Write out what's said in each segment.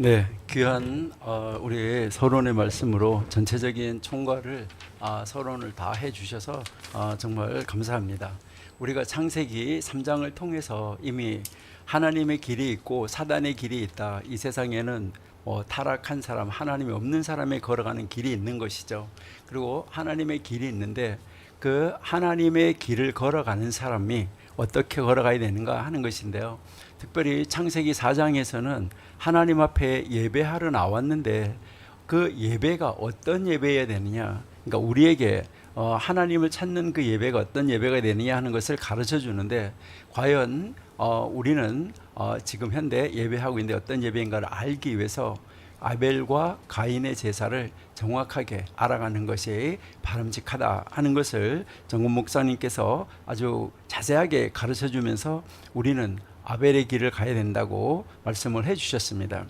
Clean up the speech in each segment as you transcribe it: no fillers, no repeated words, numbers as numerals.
네, 귀한 우리 서론의 말씀으로 전체적인 총괄을 서론을 다 해주셔서 정말 감사합니다. 우리가 창세기 3장을 통해서 이미 하나님의 길이 있고 사단의 길이 있다. 이 세상에는 타락한 사람, 하나님이 없는 사람의 걸어가는 길이 있는 것이죠. 그리고 하나님의 길이 있는데 그 하나님의 길을 걸어가는 사람이 어떻게 걸어가야 되는가 하는 것인데요. 특별히 창세기 4장에서는 하나님 앞에 예배하러 나왔는데 그 예배가 어떤 예배여야 되느냐, 그러니까 우리에게 하나님을 찾는 그 예배가 어떤 예배가 되느냐 하는 것을 가르쳐 주는데, 과연 우리는 지금 현대 예배하고 있는데 어떤 예배인가를 알기 위해서 아벨과 가인의 제사를 정확하게 알아가는 것이 바람직하다 하는 것을 정금 목사님께서 아주 자세하게 가르쳐 주면서 우리는 아벨의 길을 가야 된다고 말씀을 해 주셨습니다.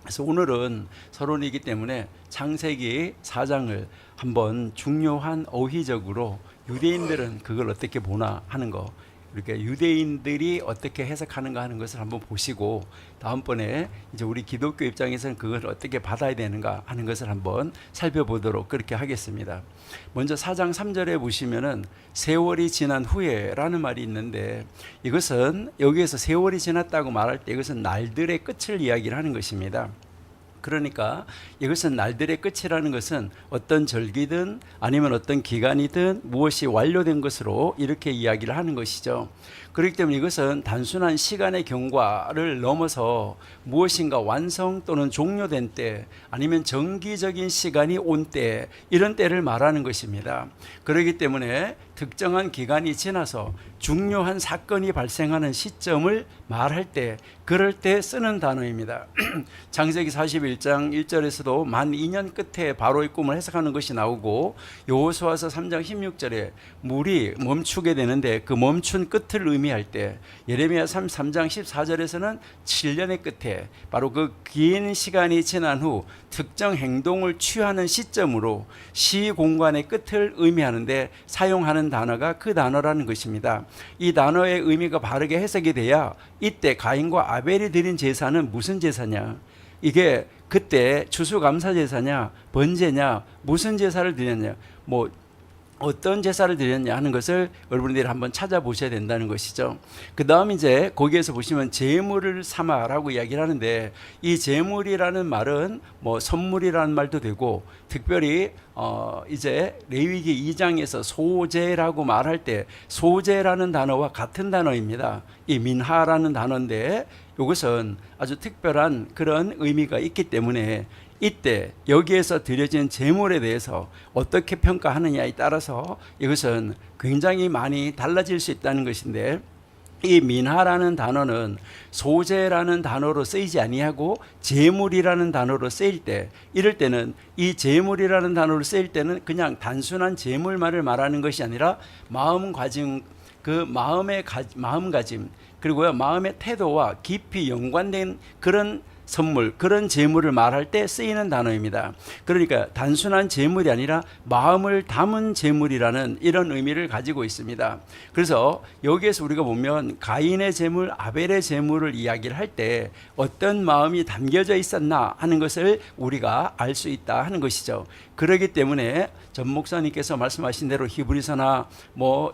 그래서 오늘은 서론이기 때문에 창세기 4장을 한번 중요한 어휘적으로 유대인들은 그걸 어떻게 보나 하는 거, 이렇게 유대인들이 어떻게 해석하는가 하는 것을 한번 보시고, 다음번에 이제 우리 기독교 입장에서는 그걸 어떻게 받아야 되는가 하는 것을 한번 살펴보도록 그렇게 하겠습니다. 먼저 4장 3절에 보시면은 세월이 지난 후에라는 말이 있는데, 이것은 여기에서 세월이 지났다고 말할 때 이것은 날들의 끝을 이야기를 하는 것입니다. 그러니까 이것은 날들의 끝이라는 것은 어떤 절기든 아니면 어떤 기간이든 무엇이 완료된 것으로 이렇게 이야기를 하는 것이죠. 그렇기 때문에 이것은 단순한 시간의 경과를 넘어서 무엇인가 완성 또는 종료된 때, 아니면 정기적인 시간이 온 때, 이런 때를 말하는 것입니다. 그렇기 때문에 특정한 기간이 지나서 중요한 사건이 발생하는 시점을 말할 때, 그럴 때 쓰는 단어입니다. 창세기 41장 1절에서도 만 2년 끝에 바로의 꿈을 해석하는 것이 나오고, 여호수아서 3장 16절에 물이 멈추게 되는데 그 멈춘 끝을 의미할 때, 예레미야 3장 14절에서는 7년의 끝에 바로 그 긴 시간이 지난 후 특정 행동을 취하는 시점으로 시공간의 끝을 의미하는데 사용하는 단어가 그 단어라는 것입니다. 이 단어의 의미가 바르게 해석이 돼야 이때 가인과 아벨이 드린 제사는 무슨 제사냐, 이게 그때 추수감사 제사냐, 번제냐, 무슨 제사를 드렸냐, 어떤 제사를 드렸냐 하는 것을 여러분들이 한번 찾아보셔야 된다는 것이죠. 그 다음 이제 거기에서 보시면 제물을 삼아라고 이야기를 하는데, 이 제물이라는 말은 선물이라는 말도 되고, 특별히 이제 레위기 2장에서 소제라고 말할 때 소제라는 단어와 같은 단어입니다. 이 민하라는 단어인데 이것은 아주 특별한 그런 의미가 있기 때문에 이때 여기에서 드려진 제물에 대해서 어떻게 평가하느냐에 따라서 이것은 굉장히 많이 달라질 수 있다는 것인데, 이 민하라는 단어는 소제라는 단어로 쓰이지 아니하고 제물이라는 단어로 쓰일 때, 이럴 때는 이 제물이라는 단어로 쓰일 때는 그냥 단순한 제물만을 말하는 것이 아니라 마음가짐, 그 마음가짐, 그리고요 마음의 태도와 깊이 연관된 그런 선물, 그런 제물을 말할 때 쓰이는 단어입니다. 그러니까 단순한 제물이 아니라 마음을 담은 제물이라는 이런 의미를 가지고 있습니다. 그래서 여기에서 우리가 보면 가인의 제물, 아벨의 제물을 이야기를 할 때 어떤 마음이 담겨져 있었나 하는 것을 우리가 알 수 있다 하는 것이죠. 그렇기 때문에 전 목사님께서 말씀하신 대로 히브리서나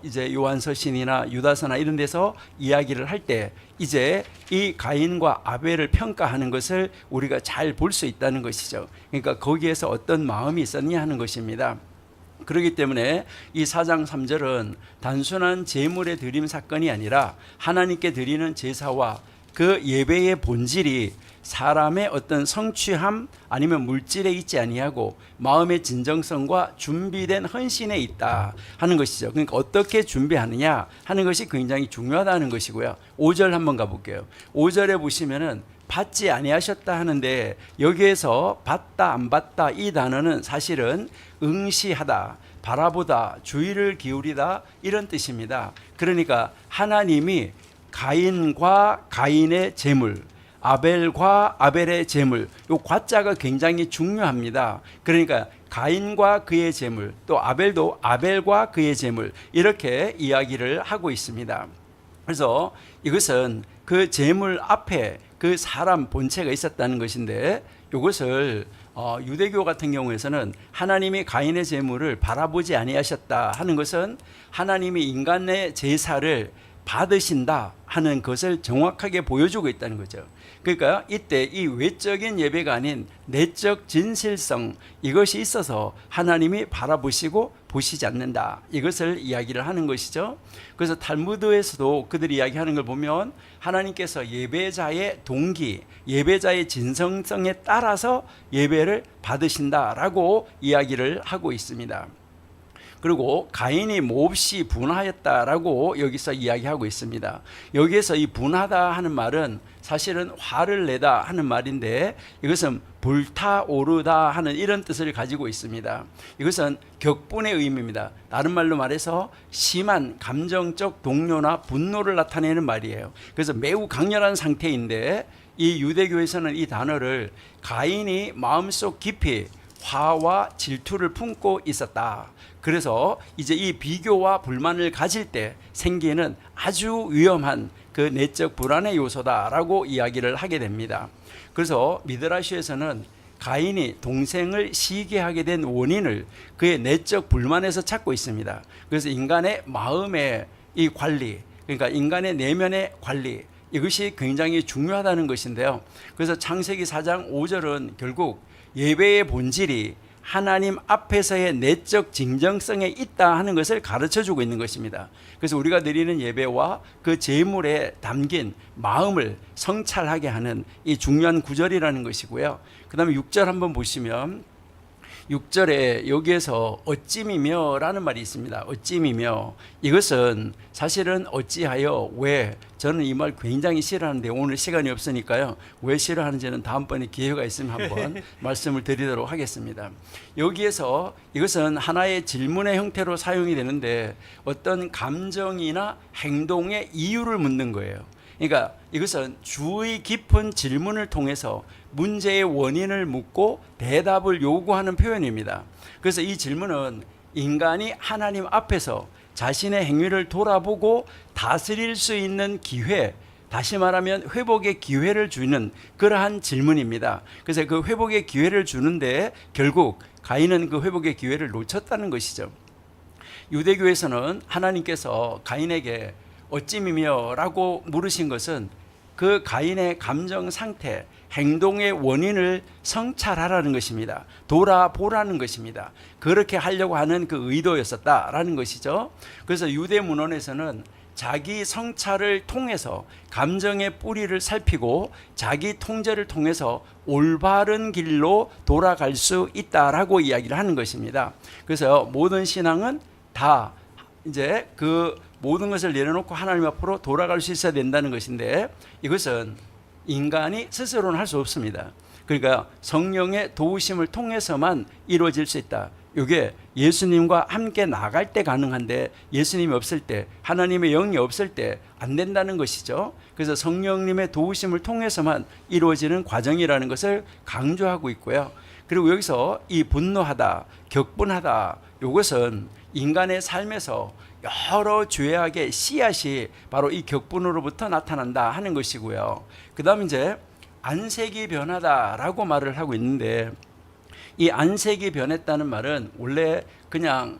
이제 요한서신이나 유다서나 이런 데서 이야기를 할 때 이제 이 가인과 아벨을 평가하는 것을 우리가 잘 볼 수 있다는 것이죠. 그러니까 거기에서 어떤 마음이 있었냐 하는 것입니다. 그렇기 때문에 이 4장 3절은 단순한 제물의 드림 사건이 아니라 하나님께 드리는 제사와 그 예배의 본질이 사람의 어떤 성취함 아니면 물질에 있지 아니하고 마음의 진정성과 준비된 헌신에 있다 하는 것이죠. 그러니까 어떻게 준비하느냐 하는 것이 굉장히 중요하다는 것이고요. 5절 한번 가볼게요. 5절에 보시면은 받지 아니하셨다 하는데, 여기에서 받다 안 받다 이 단어는 사실은 응시하다, 바라보다, 주의를 기울이다 이런 뜻입니다. 그러니까 하나님이 가인과 가인의 제물, 아벨과 아벨의 제물, 요 과자가 굉장히 중요합니다. 그러니까 가인과 그의 제물, 또 아벨도 아벨과 그의 제물, 이렇게 이야기를 하고 있습니다. 그래서 이것은 그 제물 앞에 그 그 사람 본체가 있었다는 것인데, 이것을 유대교 같은 경우에서는 하나님이 가인의 제물을 바라보지 아니하셨다 하는 것은 하나님이 인간의 제사를 받으신다 하는 것을 정확하게 보여주고 있다는 거죠. 그러니까 이때 이 외적인 예배가 아닌 내적 진실성, 이것이 있어서 하나님이 바라보시고 보시지 않는다, 이것을 이야기를 하는 것이죠. 그래서 탈무드에서도 그들이 이야기하는 걸 보면 하나님께서 예배자의 동기, 예배자의 진성성에 따라서 예배를 받으신다라고 이야기를 하고 있습니다. 그리고 가인이 몹시 분하였다라고 여기서 이야기하고 있습니다. 여기에서 이 분하다 하는 말은 사실은 화를 내다 하는 말인데, 이것은 불타오르다 하는 이런 뜻을 가지고 있습니다. 이것은 격분의 의미입니다. 다른 말로 말해서 심한 감정적 동요나 분노를 나타내는 말이에요. 그래서 매우 강렬한 상태인데, 이 유대교에서는 이 단어를 가인이 마음속 깊이 화와 질투를 품고 있었다, 그래서 이제 이 비교와 불만을 가질 때 생기는 아주 위험한 그 내적 불안의 요소다라고 이야기를 하게 됩니다. 그래서 미드라시에서는 가인이 동생을 시기하게 된 원인을 그의 내적 불만에서 찾고 있습니다. 그래서 인간의 마음의 이 관리, 그러니까 인간의 내면의 관리, 이것이 굉장히 중요하다는 것인데요. 그래서 창세기 4장 5절은 결국 예배의 본질이 하나님 앞에서의 내적 진정성에 있다 하는 것을 가르쳐주고 있는 것입니다. 그래서 우리가 드리는 예배와 그 제물에 담긴 마음을 성찰하게 하는 이 중요한 구절이라는 것이고요. 그 다음에 6절 한번 보시면, 6절에 여기에서 어찌미며 라는 말이 있습니다. 어찌미며, 이것은 사실은 어찌하여, 왜, 저는 이 말 굉장히 싫어하는데 오늘 시간이 없으니까요, 왜 싫어하는지는 다음번에 기회가 있으면 한번 말씀을 드리도록 하겠습니다. 여기에서 이것은 하나의 질문의 형태로 사용이 되는데 어떤 감정이나 행동의 이유를 묻는 거예요. 그러니까 이것은 주의 깊은 질문을 통해서 문제의 원인을 묻고 대답을 요구하는 표현입니다. 그래서 이 질문은 인간이 하나님 앞에서 자신의 행위를 돌아보고 다스릴 수 있는 기회, 다시 말하면 회복의 기회를 주는 그러한 질문입니다. 그래서 그 회복의 기회를 주는데 결국 가인은 그 회복의 기회를 놓쳤다는 것이죠. 유대교에서는 하나님께서 가인에게 어찌미며 라고 물으신 것은 그 가인의 감정 상태, 행동의 원인을 성찰하라는 것입니다. 돌아보라는 것입니다. 그렇게 하려고 하는 그 의도였었다라는 것이죠. 그래서 유대 문헌에서는 자기 성찰을 통해서 감정의 뿌리를 살피고 자기 통제를 통해서 올바른 길로 돌아갈 수 있다라고 이야기를 하는 것입니다. 그래서 모든 신앙은 다 이제 그 모든 것을 내려놓고 하나님 앞으로 돌아갈 수 있어야 된다는 것인데, 이것은 인간이 스스로는 할 수 없습니다. 그러니까 성령의 도우심을 통해서만 이루어질 수 있다. 이게 예수님과 함께 나갈 때 가능한데 예수님이 없을 때, 하나님의 영이 없을 때 안 된다는 것이죠. 그래서 성령님의 도우심을 통해서만 이루어지는 과정이라는 것을 강조하고 있고요. 그리고 여기서 이 분노하다, 격분하다, 이것은 인간의 삶에서 여러 죄악의 씨앗이 바로 이 격분으로부터 나타난다 하는 것이고요. 그 다음 이제 안색이 변하다라고 말을 하고 있는데, 이 안색이 변했다는 말은 원래 그냥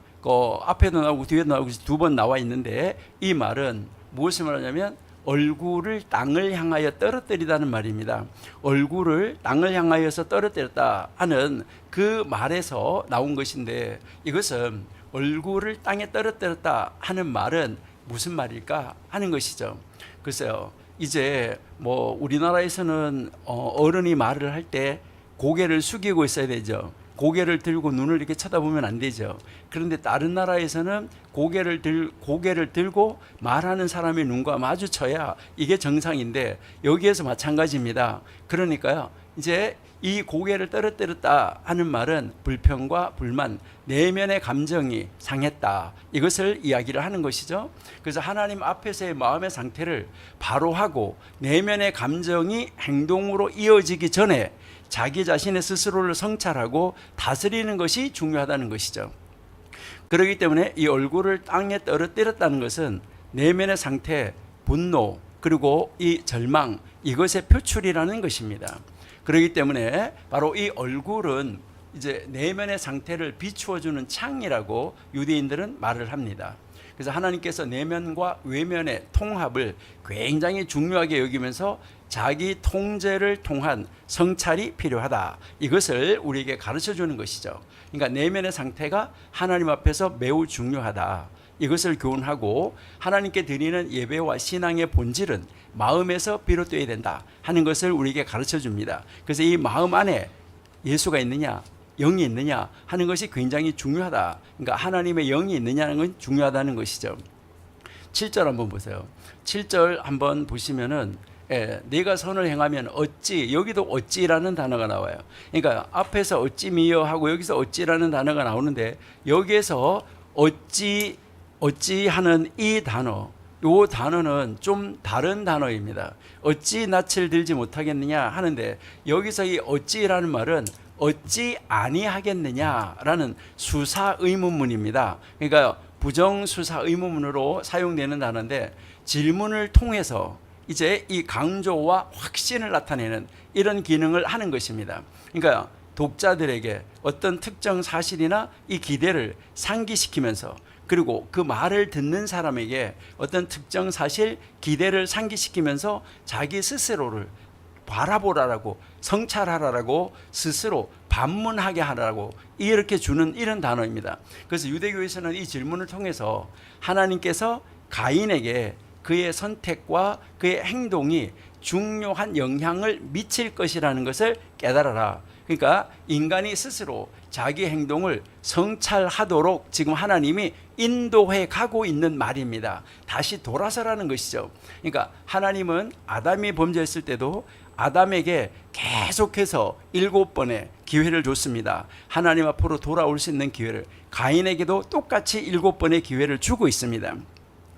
앞에도 나오고 뒤에도 나오고 두 번 나와 있는데, 이 말은 무엇을 말하냐면 얼굴을 땅을 향하여 떨어뜨리다는 말입니다. 얼굴을 땅을 향하여서 떨어뜨렸다 하는 그 말에서 나온 것인데, 이것은 얼굴을 땅에 떨어뜨렸다 하는 말은 무슨 말일까 하는 것이죠. 글쎄요, 이제 뭐 우리나라에서는 어른이 말을 할 때 고개를 숙이고 있어야 되죠. 고개를 들고 눈을 이렇게 쳐다보면 안 되죠. 그런데 다른 나라에서는 고개를 들고 말하는 사람의 눈과 마주쳐야 이게 정상인데, 여기에서 마찬가지입니다. 그러니까요, 이제 이 고개를 떨어뜨렸다 하는 말은 불평과 불만, 내면의 감정이 상했다, 이것을 이야기를 하는 것이죠. 그래서 하나님 앞에서의 마음의 상태를 바로 하고 내면의 감정이 행동으로 이어지기 전에 자기 자신의 스스로를 성찰하고 다스리는 것이 중요하다는 것이죠. 그렇기 때문에 이 얼굴을 땅에 떨어뜨렸다는 것은 내면의 상태, 분노, 그리고 이 절망, 이것의 표출이라는 것입니다. 그렇기 때문에 바로 이 얼굴은 이제 내면의 상태를 비추어주는 창이라고 유대인들은 말을 합니다. 그래서 하나님께서 내면과 외면의 통합을 굉장히 중요하게 여기면서 자기 통제를 통한 성찰이 필요하다. 이것을 우리에게 가르쳐 주는 것이죠. 그러니까 내면의 상태가 하나님 앞에서 매우 중요하다. 이것을 교훈하고 하나님께 드리는 예배와 신앙의 본질은 마음에서 비롯되어야 된다 하는 것을 우리에게 가르쳐 줍니다. 그래서 이 마음 안에 예수가 있느냐, 영이 있느냐 하는 것이 굉장히 중요하다. 그러니까 하나님의 영이 있느냐는 건 중요하다는 것이죠. 7절 한번 보세요. 7절 한번 보시면은 네가 선을 행하면 어찌, 여기도 어찌라는 단어가 나와요. 그러니까 앞에서 어찌미여 하고 여기서 어찌라는 단어가 나오는데 여기에서 어찌 하는 이 단어, 이 단어는 좀 다른 단어입니다. 어찌 낯을 들지 못하겠느냐 하는데 여기서 이 어찌라는 말은 어찌 아니하겠느냐라는 수사 의문문입니다. 그러니까 부정수사 의문문으로 사용되는 단어인데 질문을 통해서 이제 이 강조와 확신을 나타내는 이런 기능을 하는 것입니다. 그러니까 독자들에게 어떤 특정 사실이나 이 기대를 상기시키면서 그리고 그 말을 듣는 사람에게 어떤 특정 사실, 기대를 상기시키면서 자기 스스로를 바라보라라고, 성찰하라라고, 스스로 반문하게 하라고 이렇게 주는 이런 단어입니다. 그래서 유대교에서는 이 질문을 통해서 하나님께서 가인에게 그의 선택과 그의 행동이 중요한 영향을 미칠 것이라는 것을 깨달아라. 그러니까 인간이 스스로 자기 행동을 성찰하도록 지금 하나님이 인도해 가고 있는 말입니다. 다시 돌아서라는 것이죠. 그러니까 하나님은 아담이 범죄했을 때도 아담에게 계속해서 7번의 기회를 줬습니다. 하나님 앞으로 돌아올 수 있는 기회를. 가인에게도 똑같이 7번의 기회를 주고 있습니다.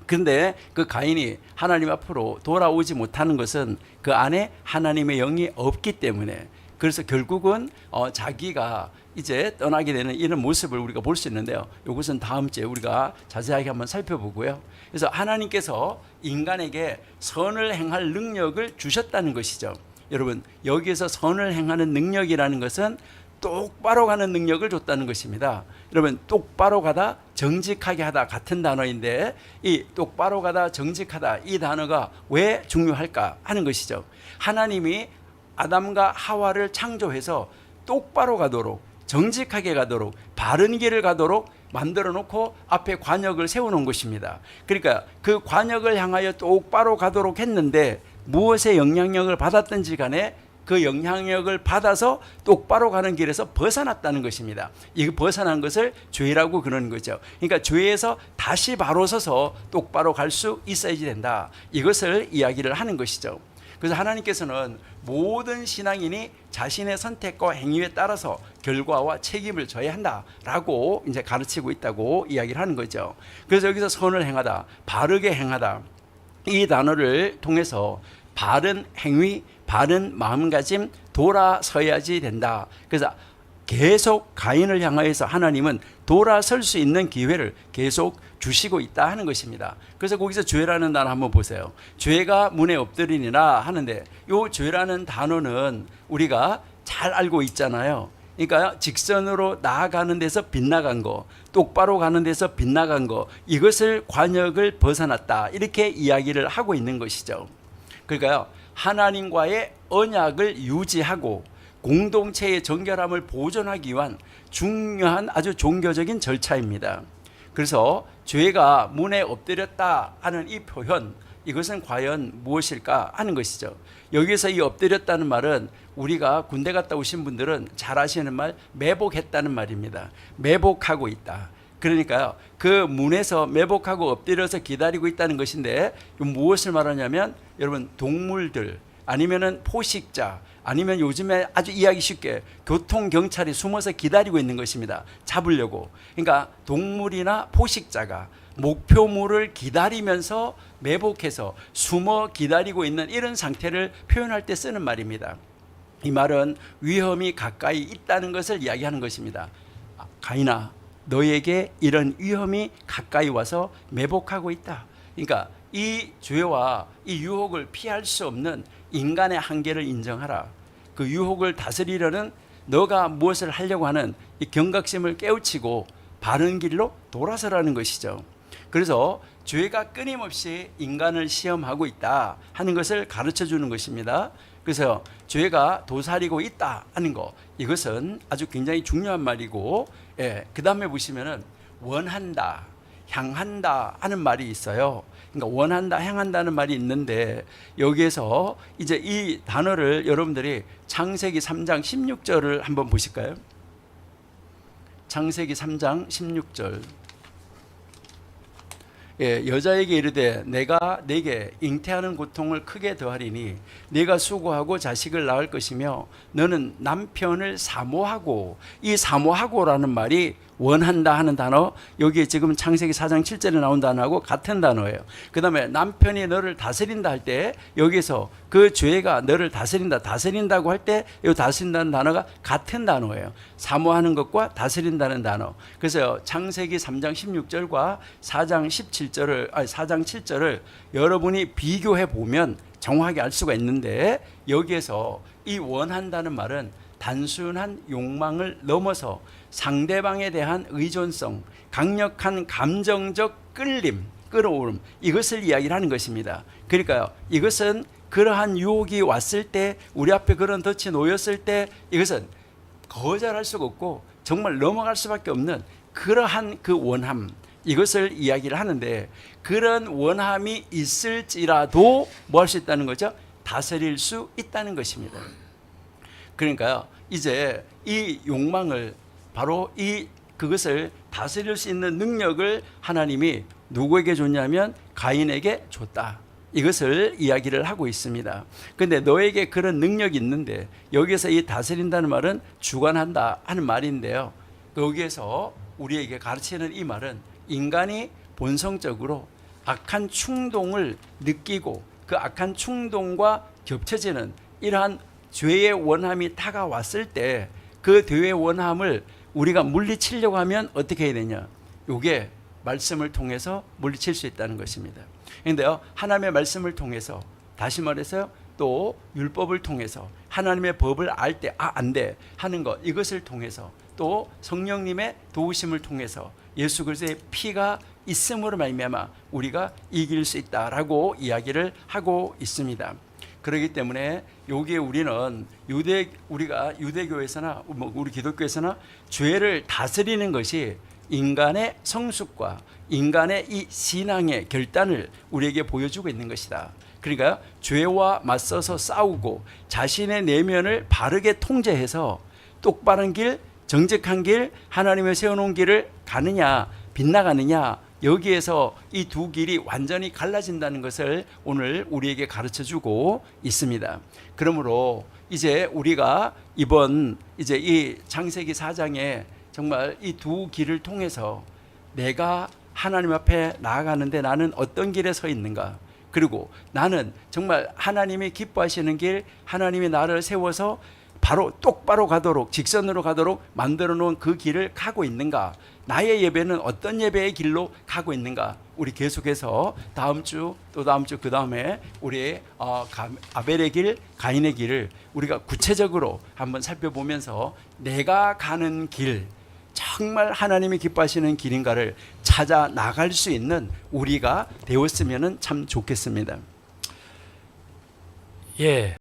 그런데 그 가인이 하나님 앞으로 돌아오지 못하는 것은 그 안에 하나님의 영이 없기 때문에, 그래서 결국은 자기가 이제 떠나게 되는 이런 모습을 우리가 볼 수 있는데요. 이것은 다음 주에 우리가 자세하게 한번 살펴보고요. 그래서 하나님께서 인간에게 선을 행할 능력을 주셨다는 것이죠. 여러분, 여기에서 선을 행하는 능력이라는 것은 똑바로 가는 능력을 줬다는 것입니다. 여러분, 똑바로 가다, 정직하게 하다 같은 단어인데 이 똑바로 가다, 정직하다 이 단어가 왜 중요할까 하는 것이죠. 하나님이 아담과 하와를 창조해서 똑바로 가도록, 정직하게 가도록, 바른 길을 가도록 만들어 놓고 앞에 관역을 세워놓은 것입니다. 그러니까 그 관역을 향하여 똑바로 가도록 했는데 무엇의 영향력을 받았든지 간에 그 영향력을 받아서 똑바로 가는 길에서 벗어났다는 것입니다. 이 벗어난 것을 죄라고 그러는 거죠. 그러니까 죄에서 다시 바로 서서 똑바로 갈 수 있어야지 된다. 이것을 이야기를 하는 것이죠. 그래서 하나님께서는 모든 신앙인이 자신의 선택과 행위에 따라서 결과와 책임을 져야 한다라고 이제 가르치고 있다고 이야기를 하는 거죠. 그래서 여기서 선을 행하다, 바르게 행하다 이 단어를 통해서 바른 행위, 바른 마음가짐, 돌아서야지 된다. 그래서 계속 가인을 향하여서 하나님은 돌아설 수 있는 기회를 계속 주시고 있다 하는 것입니다. 그래서 거기서 죄라는 단어 한번 보세요. 죄가 문에 엎드리니라 하는데 이 죄라는 단어는 우리가 잘 알고 있잖아요. 그러니까 직선으로 나아가는 데서 빗나간 거, 똑바로 가는 데서 빗나간 거, 이것을 관역을 벗어났다 이렇게 이야기를 하고 있는 것이죠. 그러니까요, 하나님과의 언약을 유지하고 공동체의 정결함을 보존하기 위한 중요한 아주 종교적인 절차입니다. 그래서 죄가 문에 엎드렸다 하는 이 표현, 이것은 과연 무엇일까 하는 것이죠. 여기서 이 엎드렸다는 말은 우리가 군대 갔다 오신 분들은 잘 아시는 말, 매복했다는 말입니다. 매복하고 있다. 그러니까요, 그 문에서 매복하고 엎드려서 기다리고 있다는 것인데 무엇을 말하냐면 여러분, 동물들 아니면은 포식자 아니면 요즘에 아주 이해하기 쉽게 교통경찰이 숨어서 기다리고 있는 것입니다. 잡으려고. 그러니까 동물이나 포식자가 목표물을 기다리면서 매복해서 숨어 기다리고 있는 이런 상태를 표현할 때 쓰는 말입니다. 이 말은 위험이 가까이 있다는 것을 이야기하는 것입니다. 가인아, 너에게 이런 위험이 가까이 와서 매복하고 있다. 그러니까 이 죄와 이 유혹을 피할 수 없는 인간의 한계를 인정하라. 그 유혹을 다스리려는 너가 무엇을 하려고 하는 이 경각심을 깨우치고 바른 길로 돌아서라는 것이죠. 그래서 죄가 끊임없이 인간을 시험하고 있다 하는 것을 가르쳐 주는 것입니다. 그래서 죄가 도사리고 있다 하는 거, 이것은 아주 굉장히 중요한 말이고, 그 다음에 보시면은 원한다, 향한다 하는 말이 있어요. 그러니까 원한다, 향한다는 말이 있는데, 여기에서 이제 이 단어를 여러분들이 창세기 3장 16절을 한번 보실까요? 창세기 3장 16절. 여자에게 이르되 내가 네게 잉태하는 고통을 크게 더하리니 네가 수고하고 자식을 낳을 것이며 너는 남편을 사모하고, 이 사모하고라는 말이 원한다 하는 단어, 여기에 지금 창세기 4장 7절에 나온 단어하고 같은 단어예요. 그 다음에 남편이 너를 다스린다 할 때, 여기서 그 죄가 너를 다스린다, 다스린다고 할 때 이 다스린다는 단어가 같은 단어예요. 사모하는 것과 다스린다는 단어. 그래서 창세기 3장 16절과 4장 7절을 여러분이 비교해 보면 정확하게 알 수가 있는데, 여기에서 이 원한다는 말은 단순한 욕망을 넘어서 상대방에 대한 의존성, 강력한 감정적 끌림, 끌어오름, 이것을 이야기를 하는 것입니다. 그러니까요, 이것은 그러한 유혹이 왔을 때, 우리 앞에 그런 덫이 놓였을 때, 이것은 거절할 수가 없고 정말 넘어갈 수밖에 없는 그러한 그 원함, 이것을 이야기를 하는데, 그런 원함이 있을지라도 뭐 할 수 있다는 거죠? 다스릴 수 있다는 것입니다. 그러니까요, 이제 이 욕망을, 바로 그것을 다스릴 수 있는 능력을 하나님이 누구에게 줬냐면 가인에게 줬다, 이것을 이야기를 하고 있습니다. 그런데 너에게 그런 능력이 있는데, 여기에서 이 다스린다는 말은 주관한다 하는 말인데요, 여기에서 우리에게 가르치는 이 말은 인간이 본성적으로 악한 충동을 느끼고 그 악한 충동과 겹쳐지는 이러한 죄의 원함이 다가왔을 때, 그 죄의 원함을 우리가 물리치려고 하면 어떻게 해야 되냐? 이게 말씀을 통해서 물리칠 수 있다는 것입니다. 그런데요, 하나님의 말씀을 통해서, 다시 말해서 또 율법을 통해서 하나님의 법을 알 때 안 돼 하는 것, 이것을 통해서, 또 성령님의 도우심을 통해서 예수 그리스도의 피가 있음으로 말미암아 우리가 이길 수 있다라고 이야기를 하고 있습니다. 그렇기 때문에 여기에 우리는 우리가 유대교에서나 우리 기독교에서나 죄를 다스리는 것이 인간의 성숙과 인간의 이 신앙의 결단을 우리에게 보여주고 있는 것이다. 그러니까 죄와 맞서서 싸우고 자신의 내면을 바르게 통제해서 똑바른 길, 정직한 길, 하나님의 세워놓은 길을 가느냐, 빗나가느냐, 여기에서 이 두 길이 완전히 갈라진다는 것을 오늘 우리에게 가르쳐주고 있습니다. 그러므로 이제 우리가 이번 이제 이 창세기 4장에 정말 이 두 길을 통해서 내가 하나님 앞에 나아가는데 나는 어떤 길에 서 있는가, 그리고 나는 정말 하나님이 기뻐하시는 길, 하나님이 나를 세워서 바로 똑바로 가도록, 직선으로 가도록 만들어 놓은 그 길을 가고 있는가, 나의 예배는 어떤 예배의 길로 가고 있는가, 우리 계속해서 다음 주, 또 다음 주, 그 다음에 우리의 아벨의 길, 가인의 길을 우리가 구체적으로 한번 살펴보면서 내가 가는 길, 정말 하나님이 기뻐하시는 길인가를 찾아 나갈 수 있는 우리가 되었으면 참 좋겠습니다. 예.